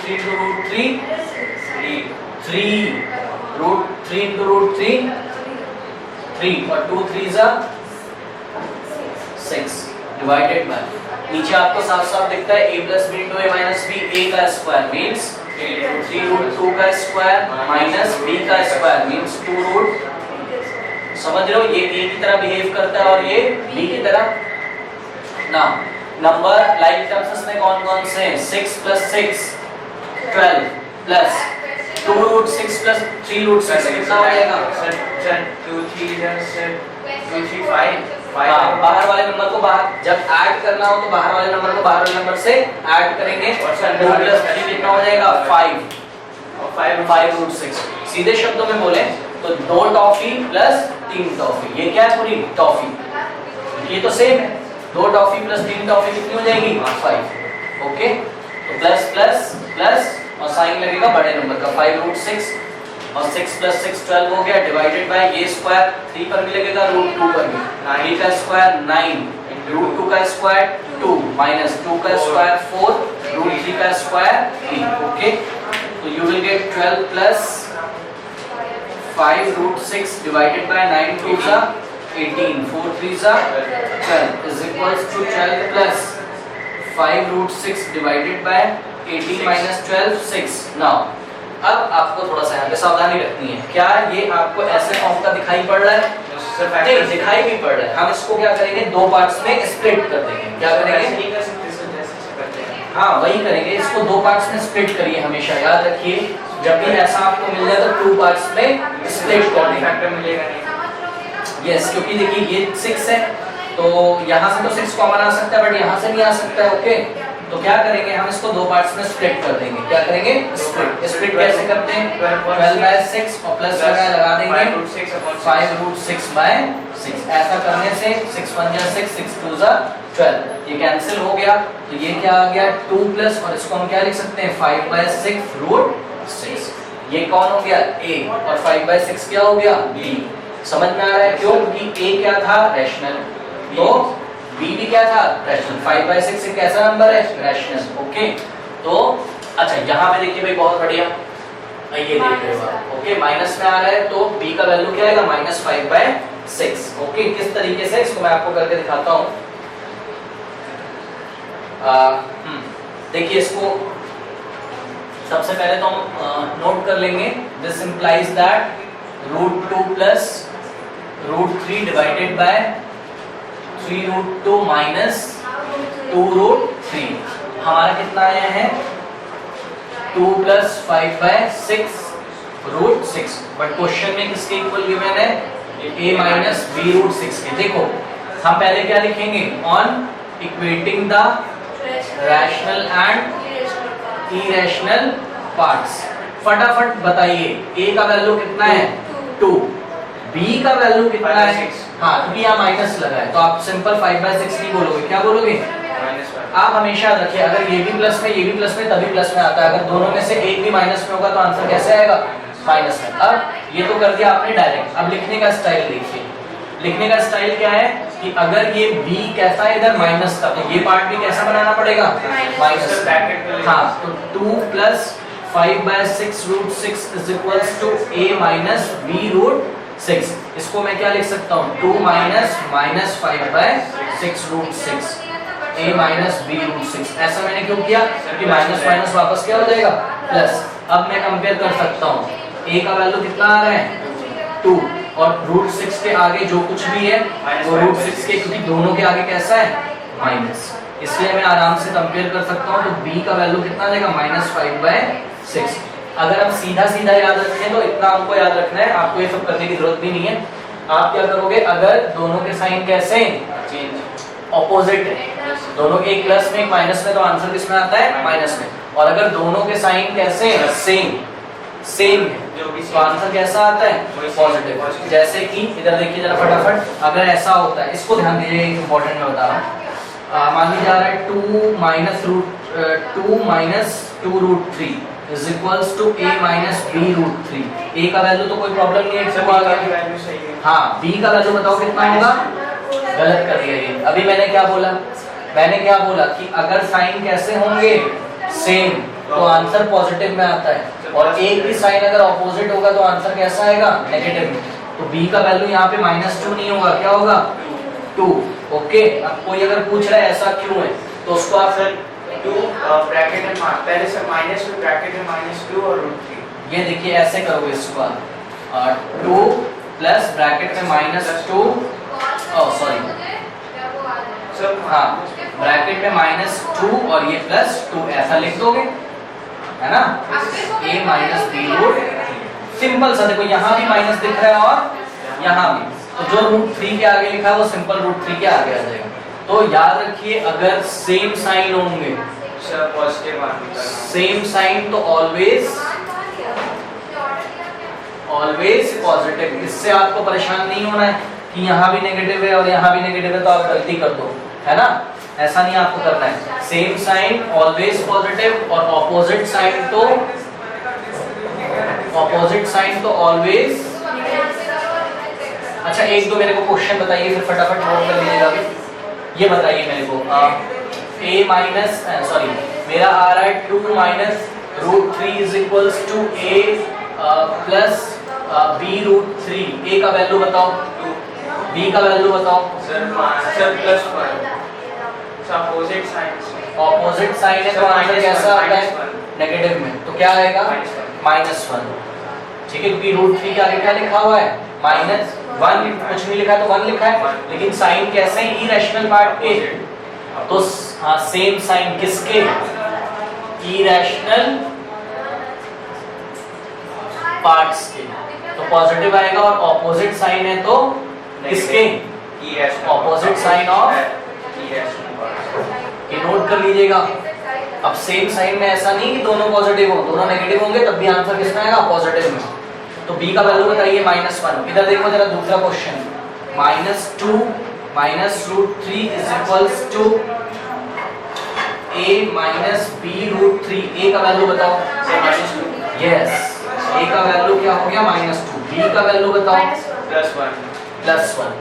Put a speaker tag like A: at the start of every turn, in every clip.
A: 3 into root 3 3 root 3 into root 3 3 और 2 3 जा 6 divided by नीचे आपको साफ साफ दिखता है a plus b into a minus b a का स्क्वायर मींस 3 root 2 का स्क्वायर माइनस b का स्क्वायर मींस 2 root समझ रहे हो ये a की तरह बिहेव करता है और ये b की तरह ना नंबर लाइक टर्म्स में कौन कौन से हैं 6 plus 6 12 plus 2 root 6 plus 3 root 6 कितना हो जाएगा
B: 2 3 2 3 5
A: बाहर वाले नंबर को बाहर जब ऐड करना हो तो बाहर वाले नंबर को बाहर वाले नंबर से ऐड करेंगे और 2 plus 3 कितना हो जाएगा 5 और 5 root 6 सीधे शब्दों में बोले तो 2 टॉफी प्लस 3 टॉफी ये क्या है पूरी टॉफी ये तो सेम है 2 टॉफी प्लस 3 टॉफी कितनी हो जाएगी 5 ओके तो प्लस प्लस प्लस और साइन लगेगा बड़े नंबर का 5 root 6 और 6 plus 6 12 हो गया डिवाइडेड बाय ये स्क्वायर 3 पर भी लगेगा रूट 2 पर भी 3 का स्क्वायर 9 रूट 2 का स्क्वायर 2 माइनस 2 का स्क्वायर 4 रूट 3 का स्क्वायर 3 ओके तो you will get 12 plus 5 root 6 divided by 9 2 is 18 4 3 is 12 is equals to 12 plus 5 root 6 divided by 18 minus 12 6 now अब आपको थोड़ा सा यहाँ पे सावधानी रखनी है क्या ये आपको ऐसे फॉर्म का दिखाई पड़ रहा है नहीं दिखाई भी पड़ रहा है हम इसको क्या करेंगे दो पार्ट्स में स्प्लिट कर देंगे क्या करेंगे हाँ वही करेंगे इसको दो पार्ट्स में स्प्लिट करिए हमेशा याद रखिए जब भी ऐसा आपको मिल जाए तो 2 पार्ट्स में स्प्लिट कर देंगे यस क्योंकि देखिए ये 6 है तो यहाँ से तो 6 कॉमन आ सकता है बट यहाँ से नहीं आ सकता है ओके तो क्या करेंगे हम इसको दो पार्ट्स में स्प्लिट कर देंगे क्या करेंगे स्प्लिट कैसे करते हैं 12 by 6 और प्लस लगा देंगे 5 root 6 by 6 ऐसा करने से 6 1 6 6 2 12 ये कैंसिल हो गया तो ये क्या आ गया 2 प्लस और इसको हम क्या लिख सकते हैं 5 by 6 root 6 ये कौन हो गया a और 5 by 6 क्या हो गया b समझ में आ रहा है क्यों क्योंकि a क्या था रैशनल तो b भी क्या था रैशनल 5 by 6 एक कैसा नंबर है रैशनल ओके तो अच्छा यहाँ पे देखिए भाई बहुत बढ़िया ये देख रहे हो आप ओके माइनस में आ रहा है तो b का वैल्यू क्या आएगा -5 by 6 ओके किस तरीके से इसको मैं आपको करके दिखाता हूँ देखिए इसको सबसे पहले तो हम नोट कर लेंगे this implies that √2 plus √3 divided by 3 root 2 minus 2 root 3 हमारा कितना आया है 2 plus 5 by 6 root 6 but question में किसके इक्वल गिवन है a minus b root 6 के देखो हम पहले क्या लिखेंगे on equating the rational and irrational parts फटाफट बताइए a का वैल्यू कितना है 2 b का वैल्यू कितना है हाँ क्योंकि यहाँ माइनस लगा है तो आप सिंपल 5 by 6 नहीं बोलोगे क्या बोलोगे आप हमेशा रखिए अगर ये भी प्लस में ये भी प्लस में तभी प्लस में आता है अगर दोनों में से एक भी माइनस में होगा तो आंसर कैसे आएगा माइनस में अब ये तो कर दिया आपने डायरेक्ट अब लिखने का स्टाइल देखिए लिखने का स्टाइल क्या है कि अगर ये b कैसा है इधर माइनस का तो ये पार्ट भी कैसा बनाना पड़ेगा माइनस हाँ तो 2 plus 5 by 6 root 6 is equals to a minus b root 6 इसको मैं क्या लिख सकता हूँ 2 minus -5 by 6 root 6 a minus b root 6 ऐसा मैंने क्यों किया क्योंकि माइनस माइनस वापस क्या हो जाएगा प्लस अब मैं कंपेयर कर सकता हूँ a का वैल्यू कितना आ रहा है 2 और √6 के आगे जो कुछ भी है वो √6 के क्योंकि दोनों के आगे कैसा है माइनस इसलिए मैं आराम से कंपेयर कर सकता हूँ तो b का वैल्यू कितना आ जाएगा -5 by 6 अगर हम सीधा सीधा याद रखें तो इतना हमको याद रखना है आपको ये सब करने की जरूरत भी नहीं है आप क्या करोगे अगर दोनों के साइन कैसे ऑपोजिट है दोनों के एक प्लस में एक माइनस में तो आंसर किसमें आता है माइनस में और अगर दोनों के साइन कैसे हैं सेम तो आंसर कैसा आता है पॉजिटिव जैसे कि इधर देखिए जरा फटाफट अगर ऐसा होता है इसको ध्यान दीजिए इंपॉर्टेंट मैं बता रहा हूँ मान लीजिए जा रहा है 2 minus 2 root 3 is equals to a minus b root 3 a का वैल्यू तो कोई प्रॉब्लम नहीं है हाँ b का वैल्यू बताओ कितना होगा गलत कर दिया ये अभी मैंने क्या बोला कि अगर साइन कैसे होंगे सेम तो आंसर पॉजिटिव में आता है, और ए की साइन अगर ऑपोजिट होगा तो आंसर कैसा आएगा, नेगेटिव में। तो बी का वैल्यू यहाँ पे -2 नहीं होगा, क्या होगा, 2। ओके, अब कोई अगर पूछ रहा है ऐसा क्यों है, तो उसको आप
B: सर 2 ब्रैकेट में पहले से माइनस में ब्रैकेट में -2 और √3।
A: ये देखिए ऐसे करोगे इसको आप, 2 प्लस ब्रैकेट में -2, ओह सॉरी,
B: सर
A: हाँ, ब्रैकेट में -2 और ये +2 ऐसा लिख दोगे, है ना, a minus B root, simple सा। देखो यहाँ भी माइनस दिख रहा है और यहाँ भी, तो जो √3 के आगे लिखा है वो सिंपल √3 के आगे आ जाएगा। तो याद रखिए अगर सेम साइन होंगे,
B: सर पॉजिटिव आने का
A: सेम साइन तो ऑलवेज पॉजिटिव। इससे आपको परेशान नहीं होना है कि यहाँ भी नेगेटिव है और यहाँ भी नेगेटिव है तो आप गलती कर दो, है ना, ऐसा नहीं आपको करना है। सेम साइन ऑलवेज पॉजिटिव और ऑपोजिट साइन तो ऑलवेज। अच्छा एक दो मेरे को क्वेश्चन बताइए, फिर फटाफट नोट कर लीजिएगा। ये बताइए मेरे को, a माइनस सॉरी मेरा आ रहा है 2 minus √3 is equals to a plus b √3। a का वैल्यू बताओ, b का वैल्यू बताओ।
B: Sir +1 opposite sign,
A: opposite sign है तो आंसर कैसा आता है, नेगेटिव में, तो क्या आएगा, -1। ठीक है, क्योंकि √3 के आगे क्या लिखा हुआ है, -1, कुछ नहीं लिखा है तो 1 लिखा है, लेकिन साइन कैसे है, इरेशनल पार्ट के, तो हाँ सेम साइन किसके, इरेशनल पार्ट्स के, तो पॉजिटिव आएगा। और ऑपोजिट साइन है तो किसके, ऑपोजिट साइन ऑफ, ये नोट कर लीजिएगा। अब सेम साइन में ऐसा नहीं कि दोनों पॉजिटिव हो, दोनों नेगेटिव होंगे तब भी आंसर किसमें आएगा, पॉजिटिव में। तो b का वैल्यू बताइए -1। इधर देखो जरा दूसरा question, -2 minus √3 is equals to a minus b √3। a का वैल्यू बताओ, यस, a का वैल्यू क्या हो गया, -2। b का वैल्यू बताओ, +1।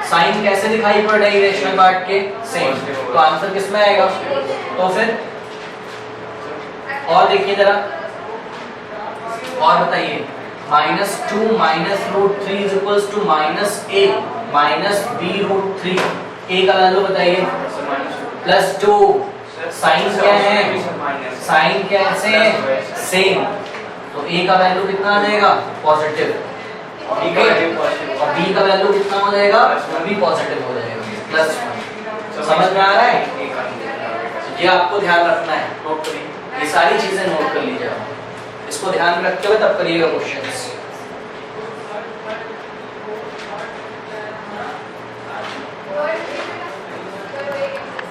A: साइन कैसे दिखाई पड़ रही है इरेशनल पार्ट के, सेम, तो आंसर किसमें आएगा। तो फिर और देखिए जरा, और बताइए, -2 minus √3 is equals to -a minus b √3। a का वैल्यू बताइए, +2। साइन क्या है, साइन कैसे, सेम, तो a का वैल्यू कितना आ जाएगा, पॉजिटिव। ठीक है, और b का वैल्यू कितना हो जाएगा, वो भी पॉजिटिव हो जाएगा, +1। समझ में आ रहा है, ये आपको ध्यान रखना है, नोट करिए, ये सारी चीजें नोट कर लीजिए आप, इसको ध्यान में रखते हुए तब करिएगा क्वेश्चंस।